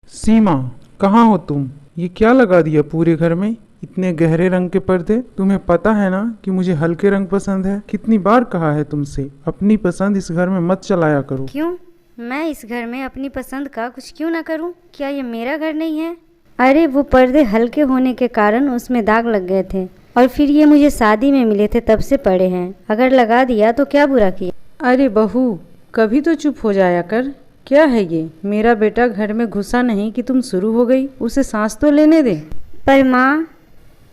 सीमा, कहाँ हो तुम? ये क्या लगा दिया पूरे घर में? इतने गहरे रंग के पर्दे। तुम्हें पता है ना कि मुझे हल्के रंग पसंद है। कितनी बार कहा है तुमसे, अपनी पसंद इस घर में मत चलाया करो। क्यों? मैं इस घर में अपनी पसंद का कुछ क्यों ना करूं? क्या ये मेरा घर नहीं है? अरे वो पर्दे हल्के होने के कारण उसमें दाग लग गए थे और फिर ये मुझे शादी में मिले थे तब से पड़े हैं। अगर लगा दिया तो क्या बुरा किया। अरे बहू, कभी तो चुप हो जाया कर। क्या है ये? मेरा बेटा घर में घुसा नहीं कि तुम शुरू हो गई। उसे सांस तो लेने दे। पर माँ,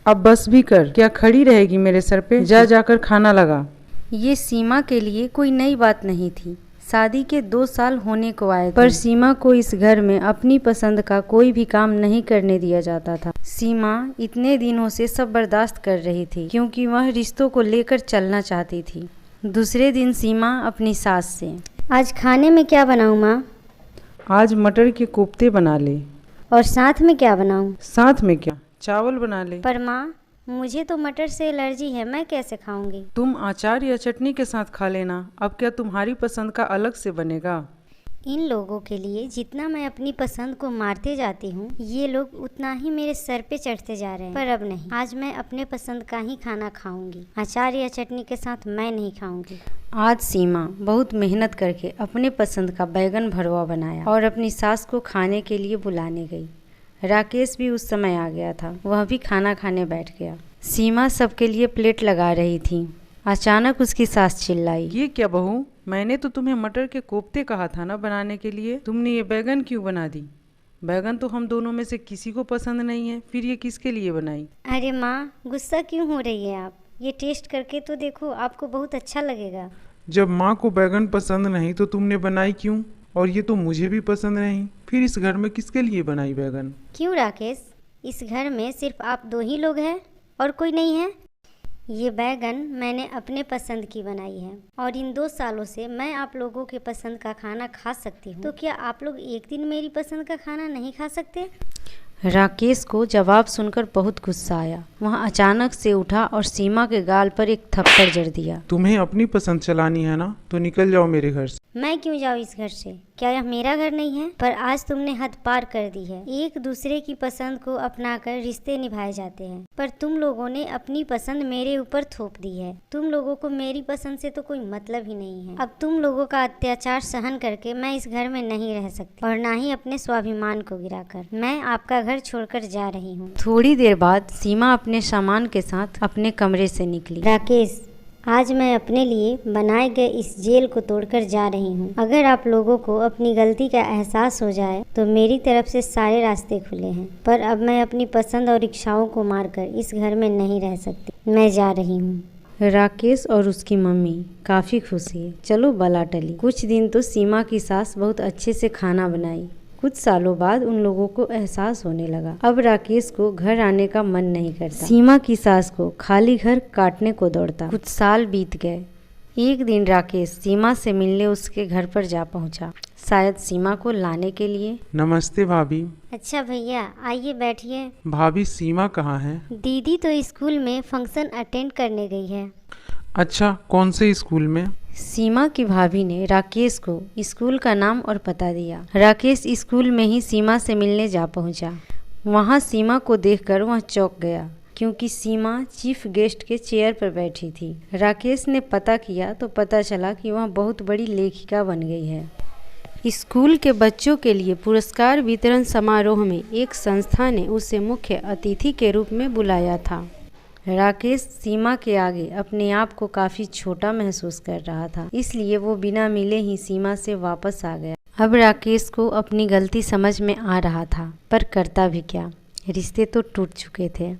अब बस भी कर। क्या खड़ी रहेगी मेरे सर पे? जा जाकर खाना लगा। ये सीमा के लिए कोई नई बात नहीं थी। शादी के 2 साल होने को आए थे, पर सीमा को इस घर में अपनी पसंद का कोई भी काम नहीं करने दिया जाता था। सीमा इतने दिनों से सब बर्दाश्त कर रही थी क्योंकि वह रिश्तों को लेकर चलना चाहती थी। दूसरे दिन सीमा अपनी सास से, आज खाने में क्या बनाऊं माँ? आज मटर के कोफ्ते बना ले। और साथ में क्या बनाऊं? साथ में क्या? चावल बना ले। पर माँ, मुझे तो मटर से एलर्जी है, मैं कैसे खाऊंगी? तुम अचार या चटनी के साथ खा लेना। अब क्या तुम्हारी पसंद का अलग से बनेगा? इन लोगों के लिए जितना मैं अपनी पसंद को मारते जाती हूँ, ये लोग उतना ही मेरे सर पे चढ़ते जा रहे हैं। पर अब नहीं, आज मैं अपने पसंद का ही खाना खाऊंगी। अचार या चटनी के साथ मैं नहीं खाऊंगी। आज सीमा बहुत मेहनत करके अपने पसंद का बैगन भरवा बनाया और अपनी सास को खाने के लिए बुलाने गई। राकेश भी उस समय आ गया था। वह भी खाना खाने बैठ गया। सीमा सबके लिए प्लेट लगा रही थी। अचानक उसकी सास चिल्लाई, ये क्या बहू? मैंने तो तुम्हें मटर के कोफ्ते कहा था ना बनाने के लिए। तुमने ये बैगन क्यों बना दी? बैगन तो हम दोनों में से किसी को पसंद नहीं है, फिर ये किसके लिए बनाई? अरे माँ, गुस्सा क्यों हो रही है आप? ये टेस्ट करके तो देखो, आपको बहुत अच्छा लगेगा। जब माँ को बैगन पसंद नहीं तो तुमने बनाई क्यों? और ये तो मुझे भी पसंद नहीं, फिर इस घर में किसके लिए बनाई बैगन? क्यों राकेश, इस घर में सिर्फ आप 2 ही लोग हैं और कोई नहीं है? ये बैगन मैंने अपने पसंद की बनाई है और इन 2 सालों से मैं आप लोगों के पसंद का खाना खा सकती हूँ। तो क्या आप लोग एक दिन मेरी पसंद का खाना नहीं खा सकते? राकेश को जवाब सुनकर बहुत गुस्सा आया। वह अचानक से उठा और सीमा के गाल पर एक थप्पड़ जड़ दिया। तुम्हें अपनी पसंद चलानी है ना, तो निकल जाओ मेरे घर से। मैं क्यों जाऊँ इस घर से? क्या यह मेरा घर नहीं है? पर आज तुमने हद पार कर दी है। एक दूसरे की पसंद को अपनाकर रिश्ते निभाए जाते हैं, पर तुम लोगों ने अपनी पसंद मेरे ऊपर थोप दी है। तुम लोगों को मेरी पसंद से तो कोई मतलब ही नहीं है। अब तुम लोगों का अत्याचार सहन करके मैं इस घर में नहीं रह सकती और ना ही अपने स्वाभिमान को गिराकर। मैं आपका घर छोड़कर जा रही हूँ। थोड़ी देर बाद सीमा अपने सामान के साथ अपने कमरे से निकली। राकेश, आज मैं अपने लिए बनाए गए इस जेल को तोड़कर जा रही हूँ। अगर आप लोगों को अपनी गलती का एहसास हो जाए तो मेरी तरफ से सारे रास्ते खुले हैं, पर अब मैं अपनी पसंद और इच्छाओं को मारकर इस घर में नहीं रह सकती। मैं जा रही हूँ। राकेश और उसकी मम्मी काफ़ी खुश हुए। चलो बला टली। कुछ दिन तो सीमा की सास बहुत अच्छे से खाना बनाई। कुछ सालों बाद उन लोगों को एहसास होने लगा, अब राकेश को घर आने का मन नहीं करता। सीमा की सास को खाली घर काटने को दौड़ता। कुछ साल बीत गए। एक दिन राकेश सीमा से मिलने उसके घर पर जा पहुंचा, शायद सीमा को लाने के लिए। नमस्ते भाभी। अच्छा भैया, आइए बैठिए। भाभी, सीमा कहाँ है? दीदी तो स्कूल में फंक्शन अटेंड करने गई है। अच्छा, कौन से स्कूल में? सीमा की भाभी ने राकेश को स्कूल का नाम और पता दिया। राकेश स्कूल में ही सीमा से मिलने जा पहुंचा। वहां सीमा को देखकर वह चौंक गया क्योंकि सीमा चीफ गेस्ट के चेयर पर बैठी थी। राकेश ने पता किया तो पता चला कि वह बहुत बड़ी लेखिका बन गई है। स्कूल के बच्चों के लिए पुरस्कार वितरण समारोह में एक संस्था ने उसे मुख्य अतिथि के रूप में बुलाया था। राकेश सीमा के आगे अपने आप को काफ़ी छोटा महसूस कर रहा था, इसलिए वो बिना मिले ही सीमा से वापस आ गया। अब राकेश को अपनी गलती समझ में आ रहा था, पर करता भी क्या? रिश्ते तो टूट चुके थे।